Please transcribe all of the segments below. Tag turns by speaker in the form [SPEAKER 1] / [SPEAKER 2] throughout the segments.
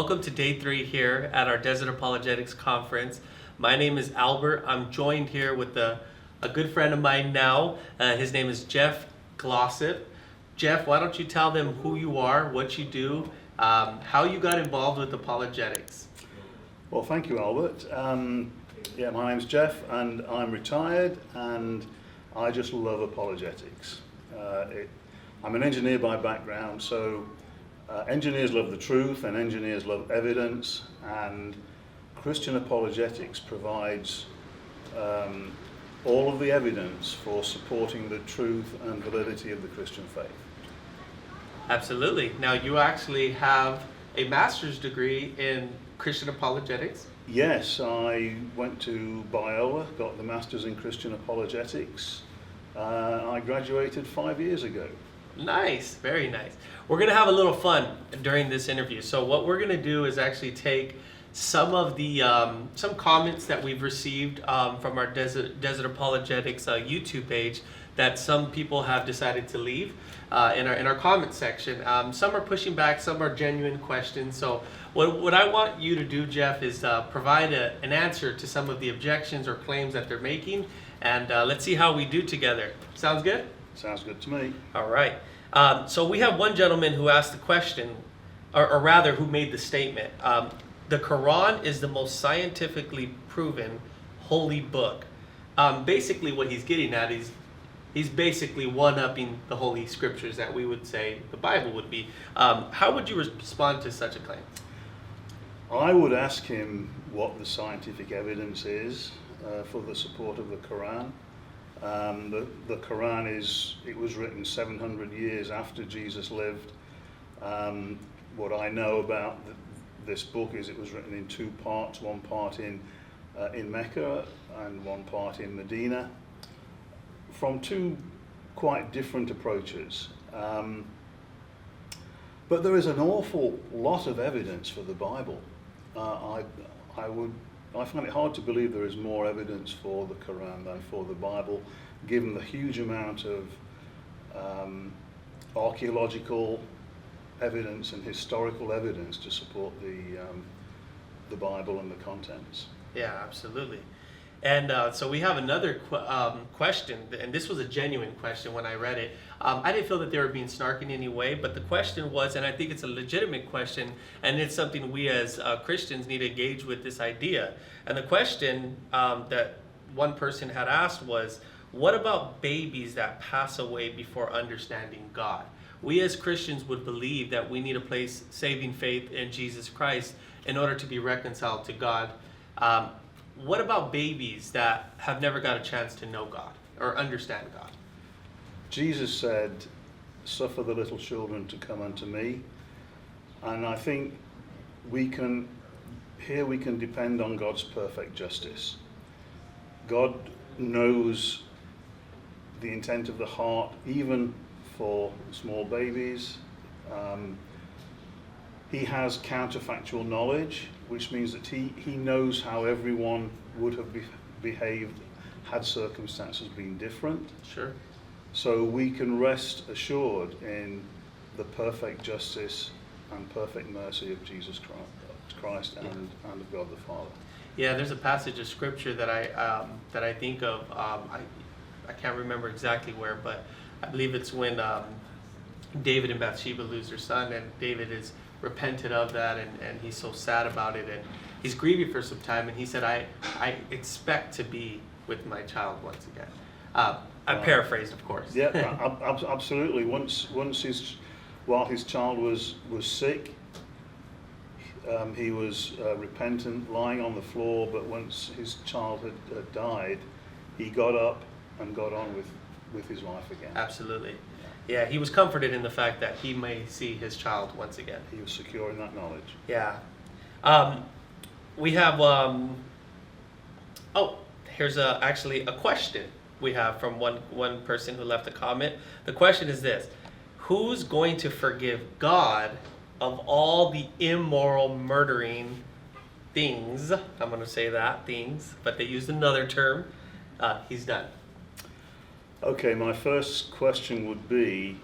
[SPEAKER 1] welcome to day 3 here at our Desert Apologetics Conference. My name is Albert. I'm joined here with a good friend of mine now. His name is Geoff Glossop. Geoff, why don't you tell them who you are, what you do, how you got involved with apologetics?
[SPEAKER 2] Well, thank you, Albert. My name's Geoff, and I'm retired, and I just love apologetics. I'm an engineer by background, so engineers love the truth, and engineers love evidence, and Christian apologetics provides all of the evidence for supporting the truth and validity of the Christian faith.
[SPEAKER 1] Absolutely. Now, you actually have a master's degree in Christian apologetics.
[SPEAKER 2] Yes, I went to Biola, got the master's in Christian apologetics. I graduated 5 years ago.
[SPEAKER 1] Nice, very nice. We're going to have a little fun during this interview. So what we're going to do is actually take some of the some comments that we've received from our Desert Apologetics YouTube page that some people have decided to leave in our comment section. Some are pushing back, some are genuine questions. So what I want you to do, Geoff, is provide an answer to some of the objections or claims that they're making, and let's see how we do together. Sounds good?
[SPEAKER 2] Sounds good to me.
[SPEAKER 1] All right. So we have one gentleman who asked the question, or rather who made the statement. The Quran is the most scientifically proven holy book. Basically what he's getting at is he's basically one-upping the holy scriptures that we would say the Bible would be. How would you respond to such a claim?
[SPEAKER 2] I would ask him what the scientific evidence is for the support of the Quran. The Quran it was written 700 years after Jesus lived. What I know about this book is it was written in 2 parts, one part in Mecca and one part in Medina, from 2 quite different approaches. But there is an awful lot of evidence for the Bible. I find it hard to believe there is more evidence for the Quran than for the Bible, given the huge amount of archaeological evidence and historical evidence to support the Bible and the contents.
[SPEAKER 1] Yeah, absolutely. And so we have another question, and this was a genuine question when I read it. I didn't feel that they were being snarky in any way, but the question was, and I think it's a legitimate question, and it's something we as Christians need to engage with this idea. And the question that one person had asked was, what about babies that pass away before understanding God? We as Christians would believe that we need to place saving faith in Jesus Christ in order to be reconciled to God. What about babies that have never got a chance to know God or understand God?
[SPEAKER 2] Jesus said, "Suffer the little children to come unto me." And I think we can depend on God's perfect justice. God knows the intent of the heart, even for small babies. He has counterfactual knowledge, which means that he knows how everyone would have behaved had circumstances been different.
[SPEAKER 1] Sure.
[SPEAKER 2] So we can rest assured in the perfect justice and perfect mercy of Jesus Christ and of God the Father.
[SPEAKER 1] Yeah, there's a passage of scripture that I think of. I can't remember exactly where, but I believe it's when David and Bathsheba lose their son, and David is repented of that, and he's so sad about it, and he's grieving for some time, and he said, I expect to be with my child once again. I paraphrased, of course.
[SPEAKER 2] Yeah, absolutely. While his child was sick, he was repentant, lying on the floor, but once his child had died, he got up and got on with his life again.
[SPEAKER 1] Absolutely. Yeah, he was comforted in the fact that he may see his child once again.
[SPEAKER 2] He was secure in that knowledge.
[SPEAKER 1] Yeah. We have, here's actually a question we have from one person who left a comment. The question is this: who's going to forgive God of all the immoral, murdering things? I'm going to say that, things, but they used another term. He's done.
[SPEAKER 2] Okay, my first question would be,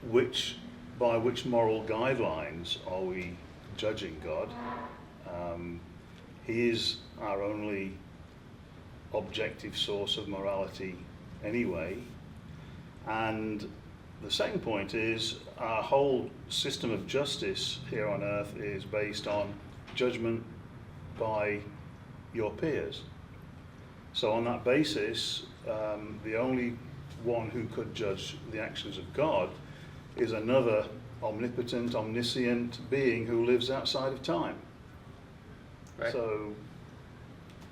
[SPEAKER 2] which by which moral guidelines are we judging God? He is our only objective source of morality anyway. And the second point is our whole system of justice here on earth is based on judgment by your peers. So on that basis, the only one who could judge the actions of God is another omnipotent, omniscient being who lives outside of time.
[SPEAKER 1] Right.
[SPEAKER 2] So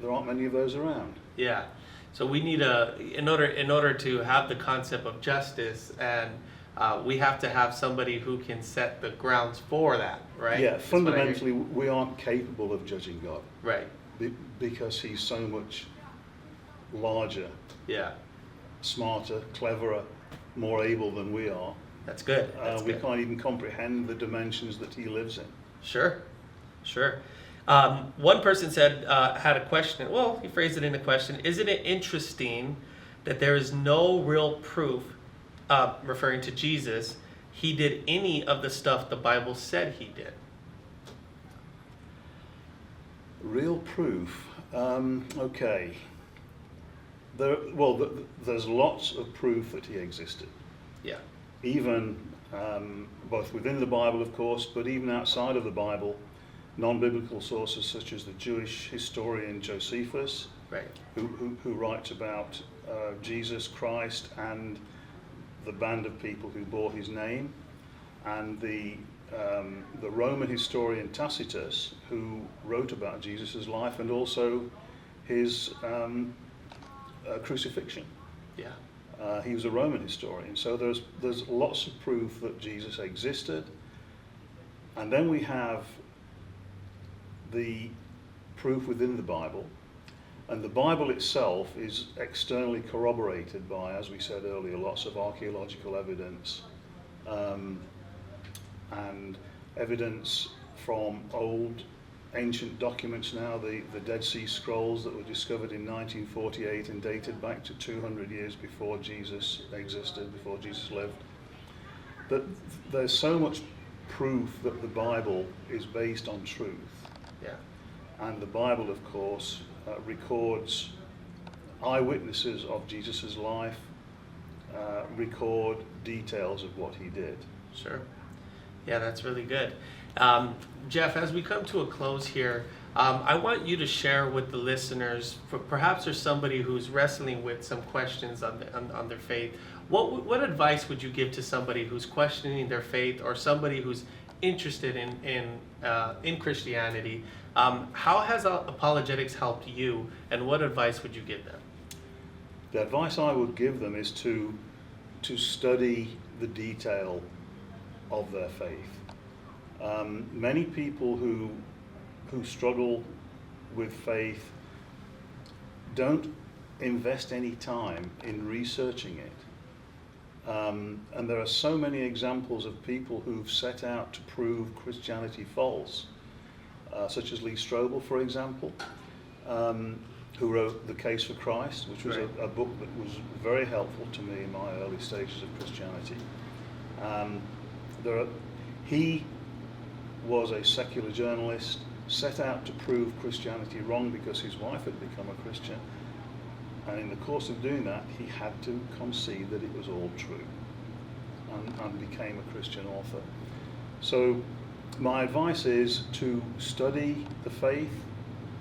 [SPEAKER 2] there aren't many of those around.
[SPEAKER 1] Yeah. So we need in order to have the concept of justice, and we have to have somebody who can set the grounds for that, right?
[SPEAKER 2] Yeah, fundamentally, we aren't capable of judging God.
[SPEAKER 1] Right.
[SPEAKER 2] Because he's so much larger,
[SPEAKER 1] Yeah.
[SPEAKER 2] smarter, cleverer, more able than we are.
[SPEAKER 1] That's good.
[SPEAKER 2] We can't even comprehend the dimensions that he lives in.
[SPEAKER 1] Sure. One person said, had a question. Well, he phrased it in a question. Isn't it interesting that there is no real proof, referring to Jesus, he did any of the stuff the Bible said he did?
[SPEAKER 2] Real proof. Okay. There's lots of proof that he existed.
[SPEAKER 1] Yeah.
[SPEAKER 2] Even both within the Bible, of course, but even outside of the Bible, non-biblical sources such as the Jewish historian Josephus,
[SPEAKER 1] Right.
[SPEAKER 2] who writes about Jesus Christ and the band of people who bore his name, and the Roman historian Tacitus, who wrote about Jesus' life and also his crucifixion.
[SPEAKER 1] Yeah.
[SPEAKER 2] He was a Roman historian, so there's lots of proof that Jesus existed. And then we have the proof within the Bible, and the Bible itself is externally corroborated by, as we said earlier, lots of archaeological evidence and evidence from old ancient documents now, the Dead Sea Scrolls that were discovered in 1948 and dated back to 200 years before Jesus existed, before Jesus lived. That there's so much proof that the Bible is based on truth.
[SPEAKER 1] Yeah.
[SPEAKER 2] And the Bible, of course, records eyewitnesses of Jesus' life, record details of what he did.
[SPEAKER 1] Sure. Yeah, that's really good. Geoff, as we come to a close here, I want you to share with the listeners, perhaps there's somebody who's wrestling with some questions on their faith. What advice would you give to somebody who's questioning their faith, or somebody who's interested in Christianity? How has apologetics helped you, and what advice would you give them?
[SPEAKER 2] The advice I would give them is to study the detail of their faith. Many people who struggle with faith don't invest any time in researching it. And there are so many examples of people who've set out to prove Christianity false, such as Lee Strobel, for example, who wrote The Case for Christ, which was a book that was very helpful to me in my early stages of Christianity. He was a secular journalist, set out to prove Christianity wrong because his wife had become a Christian, and in the course of doing that he had to concede that it was all true, and became a Christian author. So my advice is to study the faith,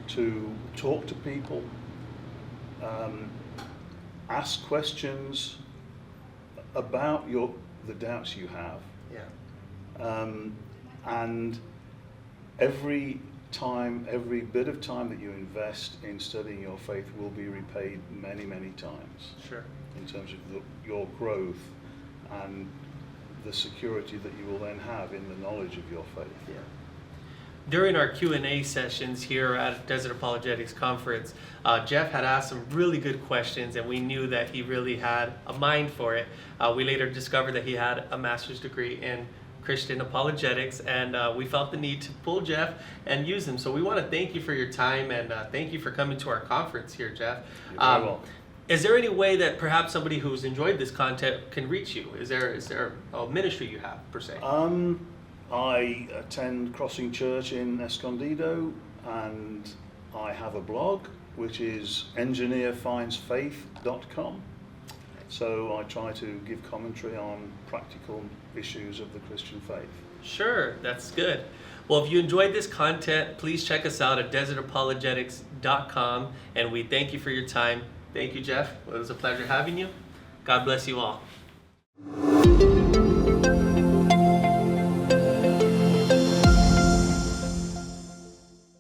[SPEAKER 2] to talk to people, ask questions about the doubts you have.
[SPEAKER 1] Yeah.
[SPEAKER 2] And every bit of time that you invest in studying your faith will be repaid many, many times.
[SPEAKER 1] Sure.
[SPEAKER 2] In terms of your growth and the security that you will then have in the knowledge of your faith.
[SPEAKER 1] Yeah. During our Q&A sessions here at Desert Apologetics Conference, Geoff had asked some really good questions, and we knew that he really had a mind for it. We later discovered that he had a master's degree in Christian apologetics, and we felt the need to pull Geoff and use him. So we want to thank you for your time, and thank you for coming to our conference here, Geoff.
[SPEAKER 2] You're very welcome.
[SPEAKER 1] Is there any way that perhaps somebody who's enjoyed this content can reach you? Is there a ministry you have, per se?
[SPEAKER 2] I attend Crossing Church in Escondido, and I have a blog which is engineerfindsfaith.com. So I try to give commentary on practical issues of the Christian faith.
[SPEAKER 1] Sure, that's good. Well, if you enjoyed this content, please check us out at desertapologetics.com, and we thank you for your time. Thank you, Geoff. It was a pleasure having you. God bless you all.